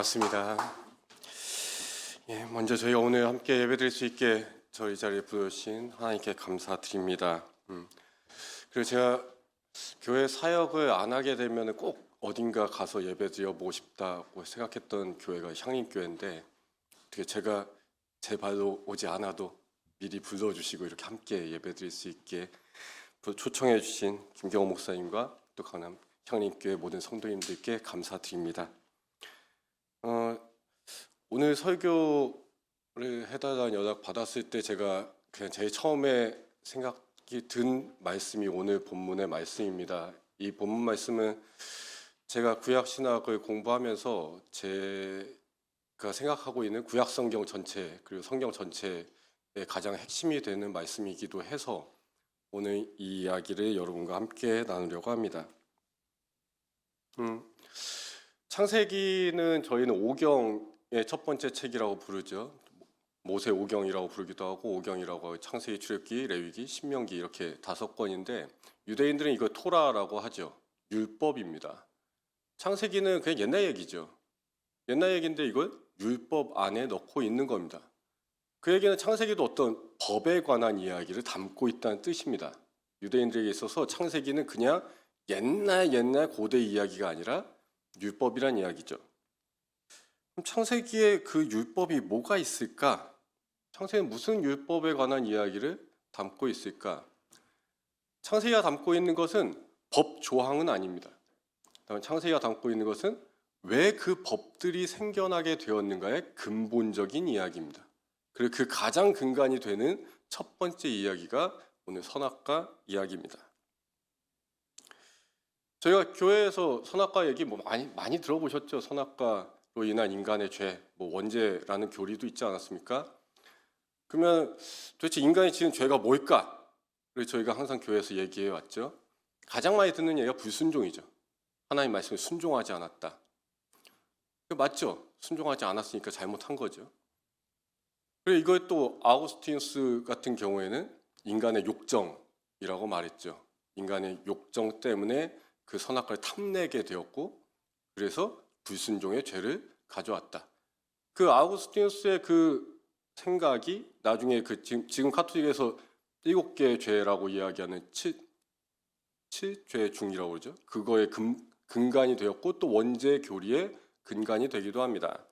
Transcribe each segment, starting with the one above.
맞습니다. 먼저 저희가 오늘 함께 예배드릴 수 있게 저희 자리에 부르신 하나님께 감사드립니다. 그리고 제가 교회 사역을 안 하게 되면 꼭 어딘가 가서 예배드려보고 싶다고 생각했던 교회가 향림교회인데, 어떻게 제가 제 발로 오지 않아도 미리 불러주시고 이렇게 함께 예배드릴 수 있게 초청해 주신 김경호 목사님과 또 강남 향림교회 모든 성도님들께 감사드립니다. 오늘 설교를 해달라는 연락 받았을 때 제가 그냥 제일 처음에 생각이 든 말씀이 오늘 본문의 말씀입니다. 이 본문 말씀은 제가 구약 신학을 공부하면서 제가 생각하고 있는 구약 성경 전체 그리고 성경 전체의 가장 핵심이 되는 말씀이기도 해서 오늘 이 이야기를 여러분과 함께 나누려고 합니다. 창세기는 저희는 오경의 첫 번째 책이라고 부르죠. 모세 오경이라고 부르기도 하고 오경이라고 하고, 창세기, 출애굽기, 레위기, 신명기 이렇게 5권인데 유대인들은 이걸 토라라고 하죠. 율법입니다. 창세기는 그냥 옛날 얘기죠. 옛날 얘기인데 이걸 율법 안에 넣고 있는 겁니다. 그 얘기는 창세기도 어떤 법에 관한 이야기를 담고 있다는 뜻입니다. 유대인들에게 있어서 창세기는 그냥 옛날 고대 이야기가 아니라 율법이란 이야기죠. 그럼 창세기에 그 율법이 뭐가 있을까? 창세기는 무슨 율법에 관한 이야기를 담고 있을까? 창세기가 담고 있는 것은 법 조항은 아닙니다. 창세기가 담고 있는 것은 왜 그 법들이 생겨나게 되었는가의 근본적인 이야기입니다. 그리고 그 가장 근간이 되는 첫 번째 이야기가 오늘 선악과 이야기입니다. 저희가 교회에서 선악과 얘기 많이 들어보셨죠? 선악과로 인한 인간의 죄, 원죄라는 교리도 있지 않았습니까? 그러면 도대체 인간이 지은 죄가 뭘까? 그래서 저희가 항상 교회에서 얘기해 왔죠. 가장 많이 듣는 얘기가 불순종이죠. 하나님 말씀에 순종하지 않았다. 맞죠? 순종하지 않았으니까 잘못한 거죠. 그리고 이걸 또 아우구스티누스 같은 경우에는 인간의 욕정이라고 말했죠. 인간의 욕정 때문에 그 선악과를 탐내게 되었고, 그래서 불순종의 죄를 가져왔다. 그 아우구스티누스의 그 생각이 나중에 지금 카톨릭에서 7개의 죄라고 이야기하는 7죄 중이라고 그러죠. 그거의 근간이 되었고 또 원죄 교리의 근간이 되기도 합니다.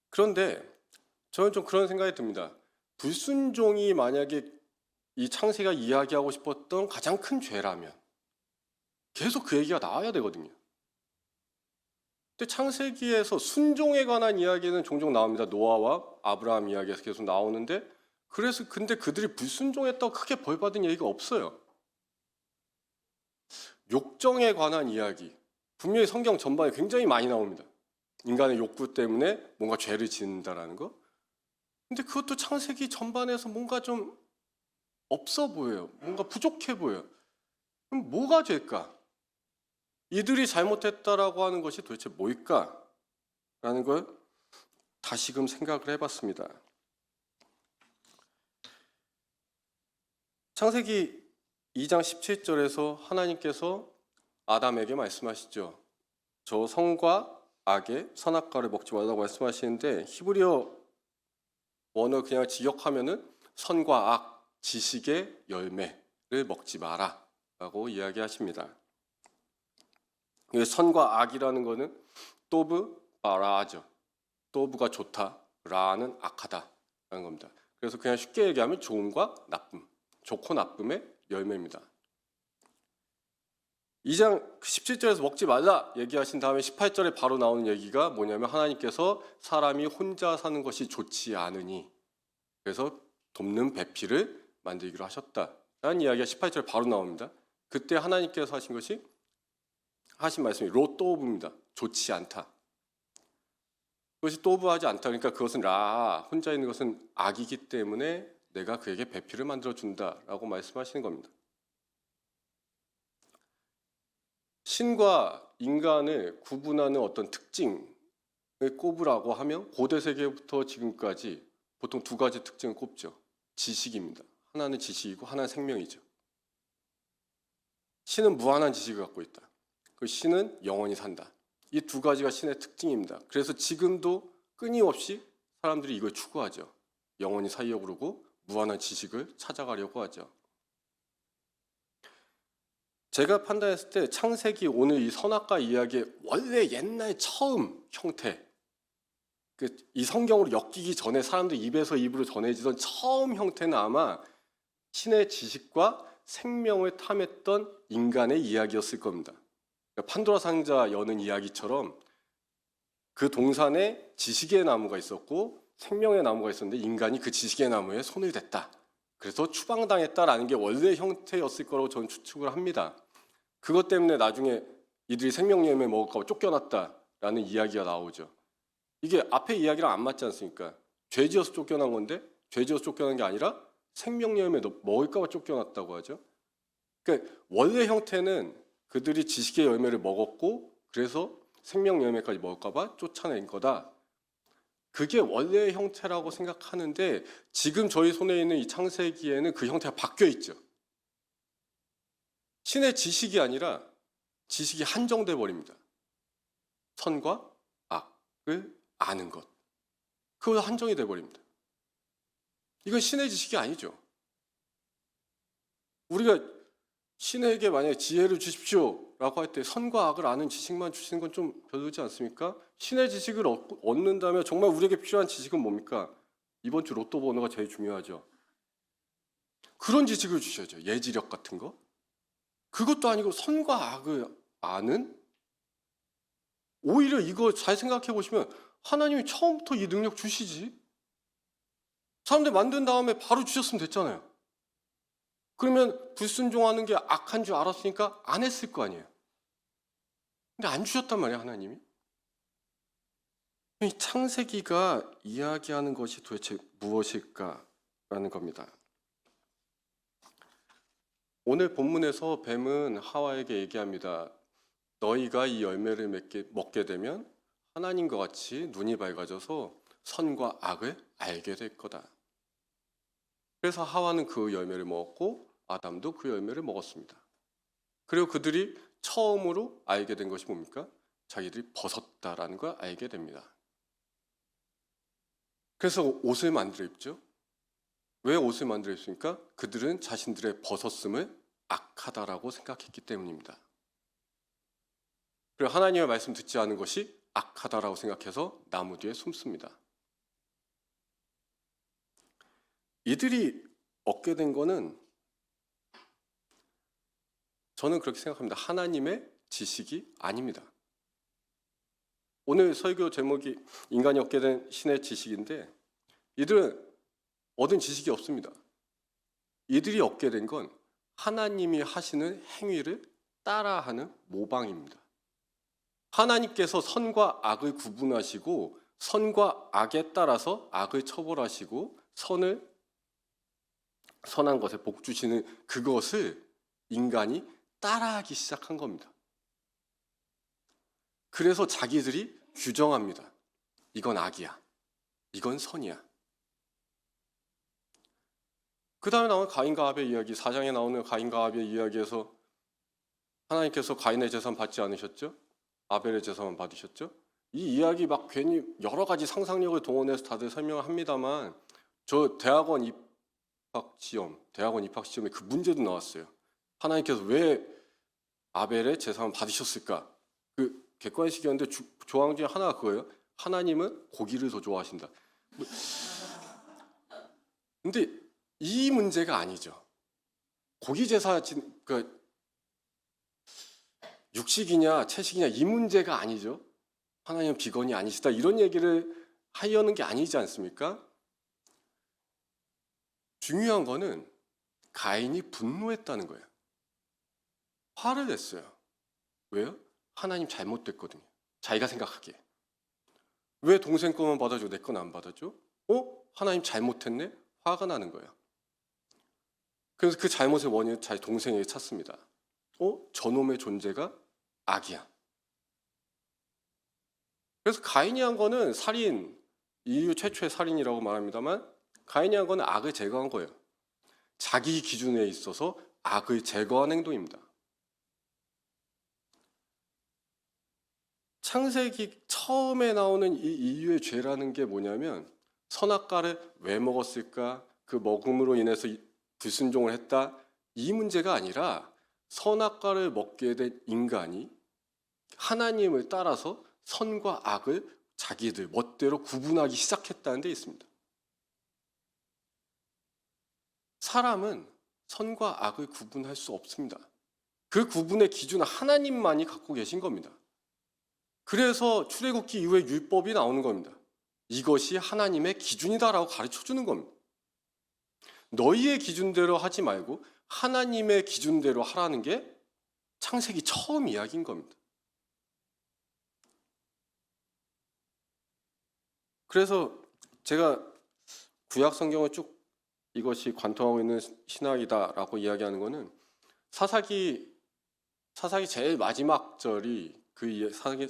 그런데 저는 좀 그런 생각이 듭니다. 불순종이 만약에 이 창세기가 이야기하고 싶었던 가장 큰 죄라면 계속 그 얘기가 나와야 되거든요. 근데 창세기에서 순종에 관한 이야기는 종종 나옵니다. 노아와 아브라함 이야기에서 계속 나오는데, 근데 그들이 불순종했다고 크게 벌받은 얘기가 없어요. 욕정에 관한 이야기, 분명히 성경 전반에 굉장히 많이 나옵니다. 인간의 욕구 때문에 뭔가 죄를 짓는다라는 거. 근데 그것도 창세기 전반에서 뭔가 좀 없어 보여요. 뭔가 부족해 보여요. 그럼 뭐가 죄일까? 이들이 잘못했다라고 하는 것이 도대체 뭘까? 라는 걸 다시금 생각을 해봤습니다. 창세기 2장 17절에서 하나님께서 아담에게 말씀하시죠. 저 성과 악의 선악과를 먹지 말라고 말씀하시는데, 히브리어 원어 그냥 직역하면은 선과 악, 지식의 열매를 먹지 마라 라고 이야기하십니다. 선과 악이라는 것은 또브 바라죠. 또브가 좋다, 라는 악하다 라는 겁니다. 그래서 그냥 쉽게 얘기하면 좋음과 나쁨, 좋고 나쁨의 열매입니다. 2장 17절에서 먹지 말라 얘기하신 다음에 18절에 바로 나오는 얘기가 뭐냐면, 하나님께서 사람이 혼자 사는 것이 좋지 않으니 그래서 돕는 배필을 만들기로 하셨다라는 이야기가 18절에 바로 나옵니다. 그때 하나님께서 하신 말씀이 로또브입니다. 좋지 않다. 그것이 또브하지 않다. 그러니까 그것은 혼자 있는 것은 악이기 때문에 내가 그에게 배필을 만들어준다라고 말씀하시는 겁니다. 신과 인간을 구분하는 어떤 특징을 꼽으라고 하면 고대 세계부터 지금까지 보통 2가지 특징을 꼽죠. 지식입니다. 하나는 지식이고 하나는 생명이죠. 신은 무한한 지식을 갖고 있다. 그 신은 영원히 산다. 이 두 가지가 신의 특징입니다. 그래서 지금도 끊임없이 사람들이 이걸 추구하죠. 영원히 살려고 그러고 무한한 지식을 찾아가려고 하죠. 제가 판단했을 때 창세기 오늘 이 선악과 이야기의 원래 옛날 처음 형태, 이 성경으로 엮이기 전에 사람들 입에서 입으로 전해지던 처음 형태는 아마 신의 지식과 생명을 탐했던 인간의 이야기였을 겁니다. 그러니까 판도라 상자 여는 이야기처럼 그 동산에 지식의 나무가 있었고 생명의 나무가 있었는데 인간이 그 지식의 나무에 손을 댔다. 그래서 추방당했다라는 게 원래 형태였을 거라고 저는 추측을 합니다. 그것 때문에 나중에 이들이 생명염에 먹을까 봐 쫓겨났다라는 이야기가 나오죠. 이게 앞에 이야기랑 안 맞지 않습니까? 죄지어서 쫓겨난 건데 죄지어서 쫓겨난 게 아니라 생명염에 먹을까 봐 쫓겨났다고 하죠. 그러니까 원래 형태는 그들이 지식의 열매를 먹었고 그래서 생명열매까지 먹을까 봐 쫓아낸 거다. 그게 원래의 형태라고 생각하는데 지금 저희 손에 있는 이 창세기에는 그 형태가 바뀌어 있죠. 신의 지식이 아니라 지식이 한정돼 버립니다. 선과 악을 아는 것. 그거 한정이 돼 버립니다. 이건 신의 지식이 아니죠. 우리가 신에게 만약에 지혜를 주십시오 라고 할 때 선과 악을 아는 지식만 주시는 건 좀 별로지 않습니까? 신의 지식을 얻는다면 정말 우리에게 필요한 지식은 뭡니까? 이번 주 로또 번호가 제일 중요하죠. 그런 지식을 주셔야죠. 예지력 같은 거. 그것도 아니고 선과 악을 아는? 오히려 이거 잘 생각해 보시면 하나님이 처음부터 이 능력 주시지. 사람들 만든 다음에 바로 주셨으면 됐잖아요. 그러면 불순종하는 게 악한 줄 알았으니까 안 했을 거 아니에요. 근데 안 주셨단 말이에요, 하나님이. 이 창세기가 이야기하는 것이 도대체 무엇일까라는 겁니다. 오늘 본문에서 뱀은 하와에게 얘기합니다. 너희가 이 열매를 먹게 되면 하나님과 같이 눈이 밝아져서 선과 악을 알게 될 거다. 그래서 하와는 그 열매를 먹었고 아담도 그 열매를 먹었습니다. 그리고 그들이 처음으로 알게 된 것이 뭡니까? 자기들이 벗었다라는 걸 알게 됩니다. 그래서 옷을 만들어 입죠. 왜 옷을 만들어 입습니까? 그들은 자신들의 벗었음을 악하다라고 생각했기 때문입니다. 그리고 하나님의 말씀 듣지 않은 것이 악하다라고 생각해서 나무 뒤에 숨습니다. 이들이 얻게 된 거는 저는 그렇게 생각합니다. 하나님의 지식이 아닙니다. 오늘 설교 제목이 인간이 얻게 된 신의 지식인데 이들은 얻은 지식이 없습니다. 이들이 얻게 된 건 하나님이 하시는 행위를 따라하는 모방입니다. 하나님께서 선과 악을 구분하시고 선과 악에 따라서 악을 처벌하시고 선한 것에 복 주시는 그것을 인간이 따라하기 시작한 겁니다. 그래서 자기들이 규정합니다. 이건 악이야. 이건 선이야. 그 다음에 나오는 가인과 아벨 이야기, 4장에 나오는 가인과 아벨 이야기에서 하나님께서 가인의 재산 받지 않으셨죠? 아벨의 재산만 받으셨죠? 이 이야기 막 괜히 여러 가지 상상력을 동원해서 다들 설명을 합니다만 저 대학원 입학 시험에 그 문제도 나왔어요. 하나님께서 왜 아벨의 재산을 받으셨을까? 그 객관식이었는데 조항 중에 하나가 그거예요. 하나님은 고기를 더 좋아하신다. 근데 이 문제가 아니죠. 고기 제사 그 육식이냐 채식이냐 이 문제가 아니죠. 하나님은 비건이 아니시다 이런 얘기를 하려는 게 아니지 않습니까? 중요한 거는 가인이 분노했다는 거예요. 화를 냈어요. 왜요? 하나님 잘못됐거든요. 자기가 생각하기에. 왜 동생 거만 받아줘 내 건 안 받아줘? 하나님 잘못했네? 화가 나는 거예요. 그래서 그 잘못의 원인을 자기 동생에게 찾습니다. 저놈의 존재가 악이야. 그래서 가인이 한 거는 살인, 인류 최초의 살인이라고 말합니다만 가인이 한 거는 악을 제거한 거예요. 자기 기준에 있어서 악을 제거한 행동입니다. 창세기 처음에 나오는 이 인류의 죄라는 게 뭐냐면 선악과를 왜 먹었을까? 그 먹음으로 인해서 불순종을 했다. 이 문제가 아니라 선악과를 먹게 된 인간이 하나님을 따라서 선과 악을 자기들 멋대로 구분하기 시작했다는 데 있습니다. 사람은 선과 악을 구분할 수 없습니다. 그 구분의 기준은 하나님만이 갖고 계신 겁니다. 그래서 출애굽기 이후에 율법이 나오는 겁니다. 이것이 하나님의 기준이다라고 가르쳐 주는 겁니다. 너희의 기준대로 하지 말고 하나님의 기준대로 하라는 게 창세기 처음 이야기인 겁니다. 그래서 제가 구약 성경을 쭉 이것이 관통하고 있는 신학이다라고 이야기하는 것은 사사기 제일 마지막 절이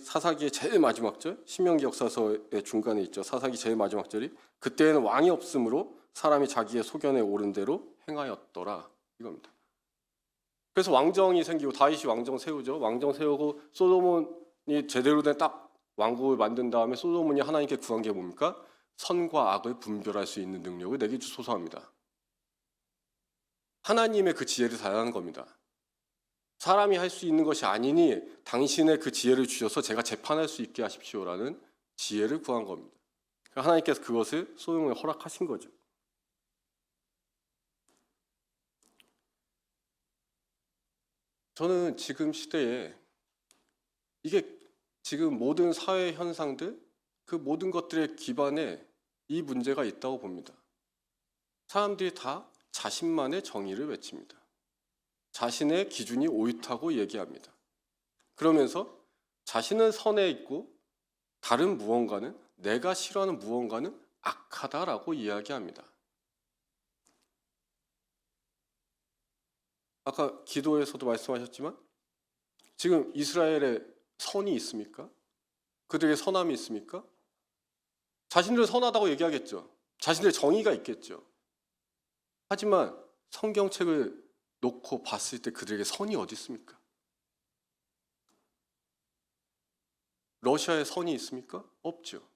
사사기의 제일 마지막 절, 신명기 역사서의 중간에 있죠. 사사기 제일 마지막 절이 그때에는 왕이 없으므로 사람이 자기의 소견에 오른 대로 행하였더라 이겁니다. 그래서 왕정이 생기고 다윗이 왕정 세우죠. 왕정 세우고 솔로몬이 제대로 된 딱 왕국을 만든 다음에 솔로몬이 하나님께 구한 게 뭡니까? 선과 악을 분별할 수 있는 능력을 내게 주소서합니다. 하나님의 그 지혜를 달라는 겁니다. 사람이 할 수 있는 것이 아니니 당신의 그 지혜를 주셔서 제가 재판할 수 있게 하십시오라는 지혜를 구한 겁니다. 하나님께서 그것을 솔로몬에 허락하신 거죠. 저는 지금 시대에 이게 지금 모든 사회 현상들 그 모든 것들의 기반에 이 문제가 있다고 봅니다. 사람들이 다 자신만의 정의를 외칩니다. 자신의 기준이 옳다고 얘기합니다. 그러면서 자신은 선에 있고 다른 무언가는 내가 싫어하는 무언가는 악하다라고 이야기합니다. 아까 기도에서도 말씀하셨지만 지금 이스라엘에 선이 있습니까? 그들에게 선함이 있습니까? 자신들은 선하다고 얘기하겠죠. 자신들의 정의가 있겠죠. 하지만 성경책을 놓고 봤을 때 그들에게 선이 어디 있습니까? 러시아에 선이 있습니까? 없죠.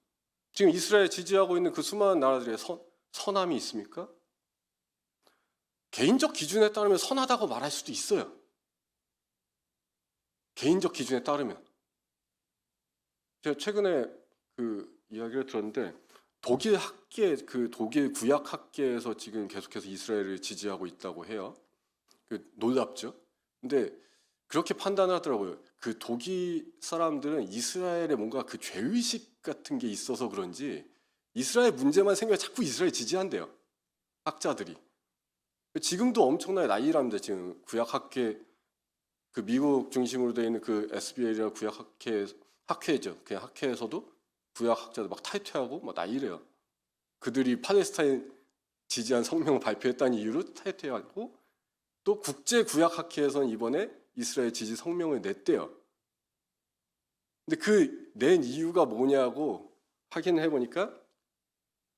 지금 이스라엘 지지하고 있는 그 수많은 나라들의 선함이 있습니까? 개인적 기준에 따르면 선하다고 말할 수도 있어요. 개인적 기준에 따르면. 제가 최근에 그 이야기를 들었는데 독일 구약 학계에서 지금 계속해서 이스라엘을 지지하고 있다고 해요. 놀랍죠. 근데 그렇게 판단을 하더라고요. 그 독일 사람들은 이스라엘에 뭔가 그 죄의식 같은 게 있어서 그런지 이스라엘 문제만 생기면 자꾸 이스라엘 지지한대요. 학자들이. 지금도 엄청나게 난리랍니다. 지금 구약학회 그 미국 중심으로 되어 있는 그 SBL이라는 학회죠. 그냥 학회에서도 구약학자들 막 탈퇴하고 막 난리래요. 그들이 팔레스타인 지지한 성명을 발표했다는 이유로 탈퇴하고 또 국제구약학회에서는 이번에 이스라엘 지지 성명을 냈대요. 근데 그 낸 이유가 뭐냐고 확인해 보니까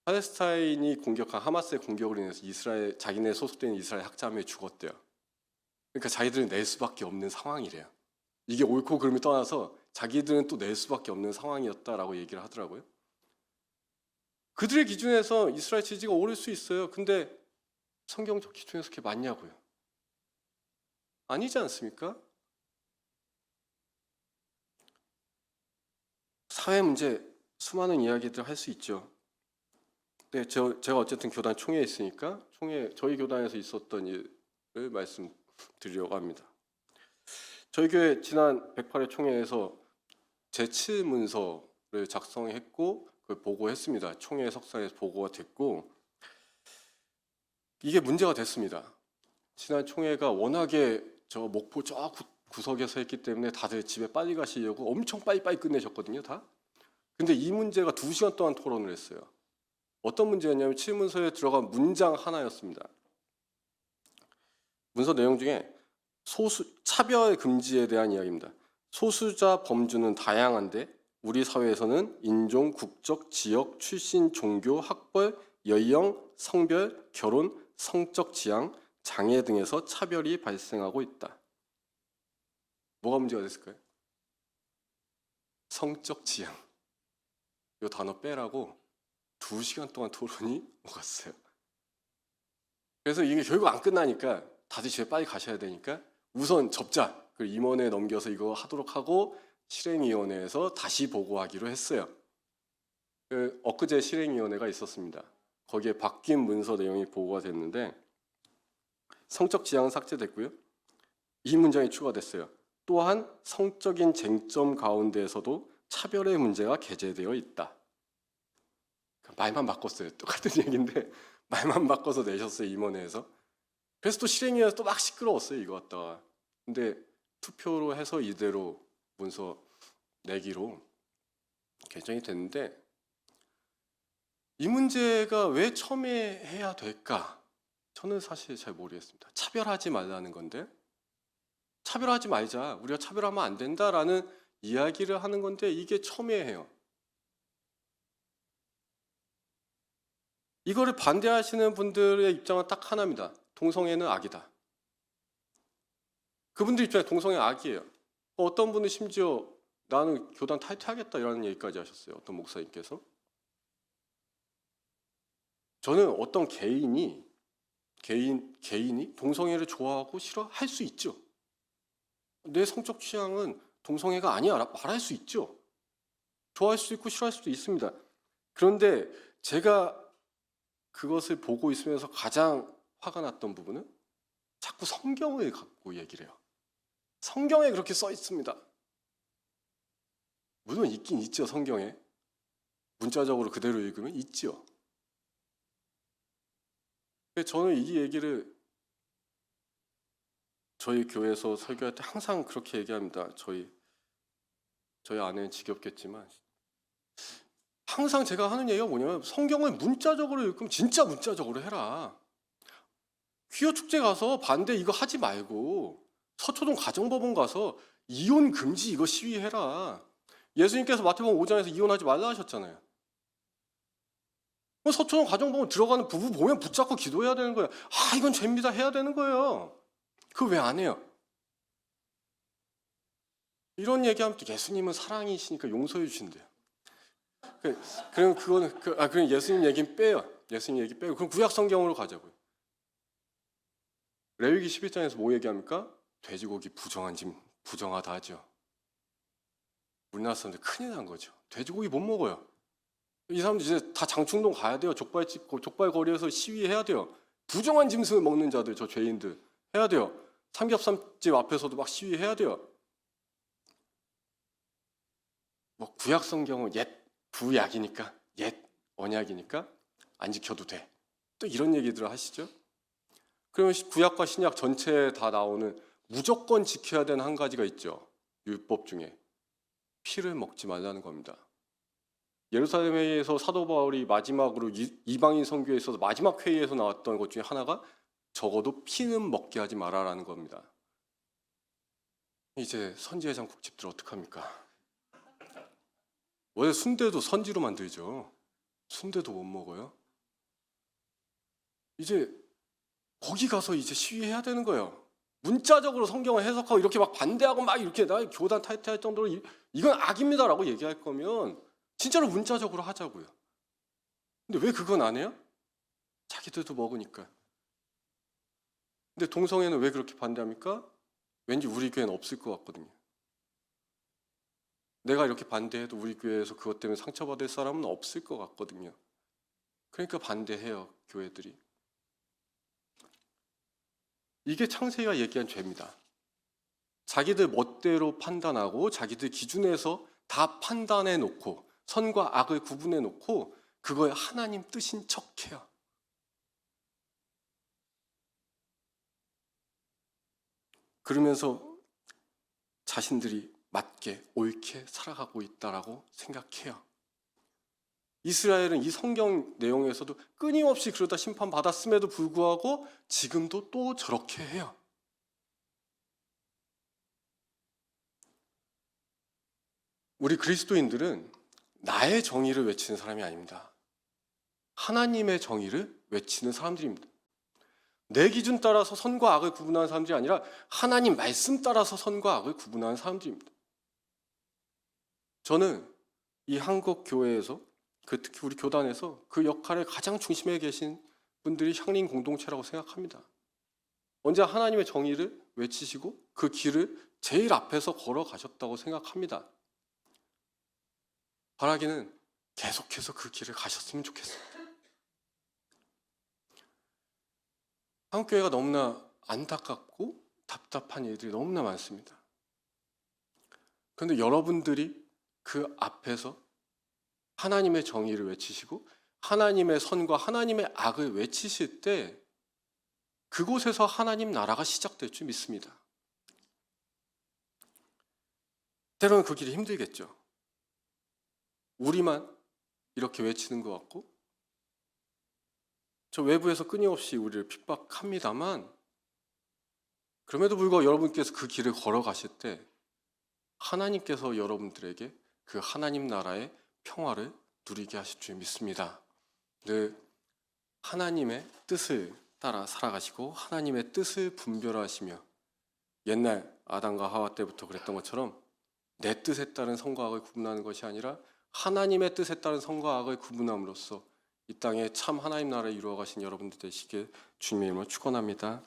팔레스타인이 공격한 하마스의 공격으로 인해서 자기네 소속된 이스라엘 학자 한 명이 죽었대요. 그러니까 자기들은 낼 수밖에 없는 상황이래요. 이게 옳고 그름을 떠나서 자기들은 또 낼 수밖에 없는 상황이었다라고 얘기를 하더라고요. 그들의 기준에서 이스라엘 지지가 오를 수 있어요. 근데 성경적 기준에서 그게 맞냐고요. 아니지 않습니까? 사회 문제 수많은 이야기들 할 수 있죠. 네, 제가 어쨌든 교단 총회에 있으니까 저희 교단에서 있었던 일을 말씀드리려고 합니다. 저희 교회 지난 108회 총회에서 제7문서를 작성했고 그걸 보고했습니다. 총회 석상에서 보고가 됐고 이게 문제가 됐습니다. 지난 총회가 워낙에 저 목포 저 구석에서 했기 때문에 다들 집에 빨리 가시려고 엄청 빨리빨리 끝내셨거든요. 다. 근데 이 문제가 2시간 동안 토론을 했어요. 어떤 문제였냐면 7문서에 들어간 문장 하나였습니다. 문서 내용 중에 차별 금지에 대한 이야기입니다. 소수자 범주는 다양한데 우리 사회에서는 인종, 국적, 지역, 출신, 종교, 학벌, 연령, 성별, 결혼, 성적 지향, 장애 등에서 차별이 발생하고 있다. 뭐가 문제가 됐을까요? 성적 지향. 이 단어 빼라고 2시간 동안 토론이 오갔어요. 그래서 이게 결국 안 끝나니까 다들 집에 빨리 가셔야 되니까 우선 접자. 그리고 임원회에 넘겨서 이거 하도록 하고 실행위원회에서 다시 보고하기로 했어요. 엊그제 실행위원회가 있었습니다. 거기에 바뀐 문서 내용이 보고가 됐는데 성적 지향은 삭제됐고요. 이 문장이 추가됐어요. 또한 성적인 쟁점 가운데에서도 차별의 문제가 게재되어 있다. 말만 바꿨어요. 똑같은 얘기인데 말만 바꿔서 내셨어요. 임원회에서. 그래서 또 실행위원회에서 또 막 시끄러웠어요. 이거 갖다가. 근데 투표로 해서 이대로 문서 내기로 결정이 됐는데 이 문제가 왜 첨예해야 될까? 저는 사실 잘 모르겠습니다. 차별하지 말라는 건데 차별하지 말자. 우리가 차별하면 안 된다라는 이야기를 하는 건데 이게 첨예해요. 이거를 반대하시는 분들의 입장은 딱 하나입니다. 동성애는 악이다. 그분들 입장에 동성애 악이에요. 어떤 분은 심지어 나는 교단 탈퇴하겠다 이라는 얘기까지 하셨어요. 어떤 목사님께서. 저는 어떤 개인이 동성애를 좋아하고 싫어할 수 있죠. 내 성적 취향은 동성애가 아니야 말할 수 있죠. 좋아할 수도 있고 싫어할 수도 있습니다. 그런데 제가 그것을 보고 있으면서 가장 화가 났던 부분은 자꾸 성경을 갖고 얘기를 해요. 성경에 그렇게 써 있습니다. 물론 있긴 있죠. 성경에. 문자적으로 그대로 읽으면 있죠. 저는 이 얘기를 저희 교회에서 설교할 때 항상 그렇게 얘기합니다. 저희 아내는 지겹겠지만 항상 제가 하는 얘기가 뭐냐면 성경을 문자적으로 읽으면 진짜 문자적으로 해라. 퀴어 축제 가서 반대 이거 하지 말고 서초동 가정법원 가서 이혼 금지 이거 시위해라. 예수님께서 마태복음 5장에서 이혼하지 말라 하셨잖아요. 서초동 가정법원 들어가는 부부 보면 붙잡고 기도해야 되는 거예요. 아 이건 죄입니다 해야 되는 거예요. 그거 왜 안 해요? 이런 얘기하면 또 예수님은 사랑이시니까 용서해 주신대요. 그럼 그거는 그럼 예수님 얘기는 빼요. 예수님 얘기 빼고 그럼 구약 성경으로 가자고요. 레위기 11장에서 뭐 얘기합니까? 돼지고기 부정하다 하죠. 우리나라 사람들 큰일 난 거죠. 돼지고기 못 먹어요. 이 사람들 이제 다 장충동 가야 돼요. 족발 거리에서 시위해야 돼요. 부정한 짐승을 먹는 자들, 저 죄인들 해야 돼요. 삼겹살집 앞에서도 막 시위해야 돼요. 뭐 구약 성경은 옛 구약이니까 옛 언약이니까 안 지켜도 돼. 또 이런 얘기들을 하시죠. 그러면 구약과 신약 전체에 다 나오는 무조건 지켜야 되는 한 가지가 있죠. 율법 중에 피를 먹지 말라는 겁니다. 예루살렘에서 사도 바울이 마지막으로 이방인 선교에 있어서 마지막 회의에서 나왔던 것 중에 하나가 적어도 피는 먹게 하지 말아라는 겁니다. 이제 선지회장 국집들 어떡합니까? 원래 순대도 선지로 만들죠. 순대도 못 먹어요. 이제 거기 가서 이제 시위해야 되는 거예요. 문자적으로 성경을 해석하고 이렇게 막 반대하고 막 이렇게 나 교단 탈퇴할 정도로 이건 악입니다라고 얘기할 거면 진짜로 문자적으로 하자고요. 근데 왜 그건 안 해요? 자기들도 먹으니까. 근데 동성애는 왜 그렇게 반대합니까? 왠지 우리 교회는 없을 것 같거든요. 내가 이렇게 반대해도 우리 교회에서 그것 때문에 상처받을 사람은 없을 것 같거든요. 그러니까 반대해요, 교회들이. 이게 창세기가 얘기한 죄입니다. 자기들 멋대로 판단하고 자기들 기준에서 다 판단해 놓고 선과 악을 구분해 놓고 그거에 하나님 뜻인 척해요. 그러면서 자신들이 맞게 옳게 살아가고 있다라고 생각해요. 이스라엘은 이 성경 내용에서도 끊임없이 그러다 심판받았음에도 불구하고 지금도 또 저렇게 해요. 우리 그리스도인들은 나의 정의를 외치는 사람이 아닙니다. 하나님의 정의를 외치는 사람들입니다. 내 기준 따라서 선과 악을 구분하는 사람들이 아니라 하나님 말씀 따라서 선과 악을 구분하는 사람들입니다. 저는 이 한국 교회에서 특히 우리 교단에서 그 역할의 가장 중심에 계신 분들이 향림 공동체라고 생각합니다. 언제 하나님의 정의를 외치시고 그 길을 제일 앞에서 걸어가셨다고 생각합니다. 바라기는 계속해서 그 길을 가셨으면 좋겠습니다. 한국교회가 너무나 안타깝고 답답한 일들이 너무나 많습니다. 그런데 여러분들이 그 앞에서 하나님의 정의를 외치시고 하나님의 선과 하나님의 악을 외치실 때 그곳에서 하나님 나라가 시작될 줄 믿습니다. 때로는 그 길이 힘들겠죠. 우리만 이렇게 외치는 것 같고 저 외부에서 끊임없이 우리를 핍박합니다만 그럼에도 불구하고 여러분께서 그 길을 걸어가실 때 하나님께서 여러분들에게 그 하나님 나라의 평화를 누리게 하실 줄 믿습니다. 늘 하나님의 뜻을 따라 살아가시고 하나님의 뜻을 분별하시며 옛날 아담과 하와 때부터 그랬던 것처럼 내 뜻에 따른 선과 악을 구분하는 것이 아니라 하나님의 뜻에 따른 선과 악을 구분함으로써 이 땅에 참 하나님 나라를 이루어가신 여러분들 되시길 주님의 이름으로 축원합니다.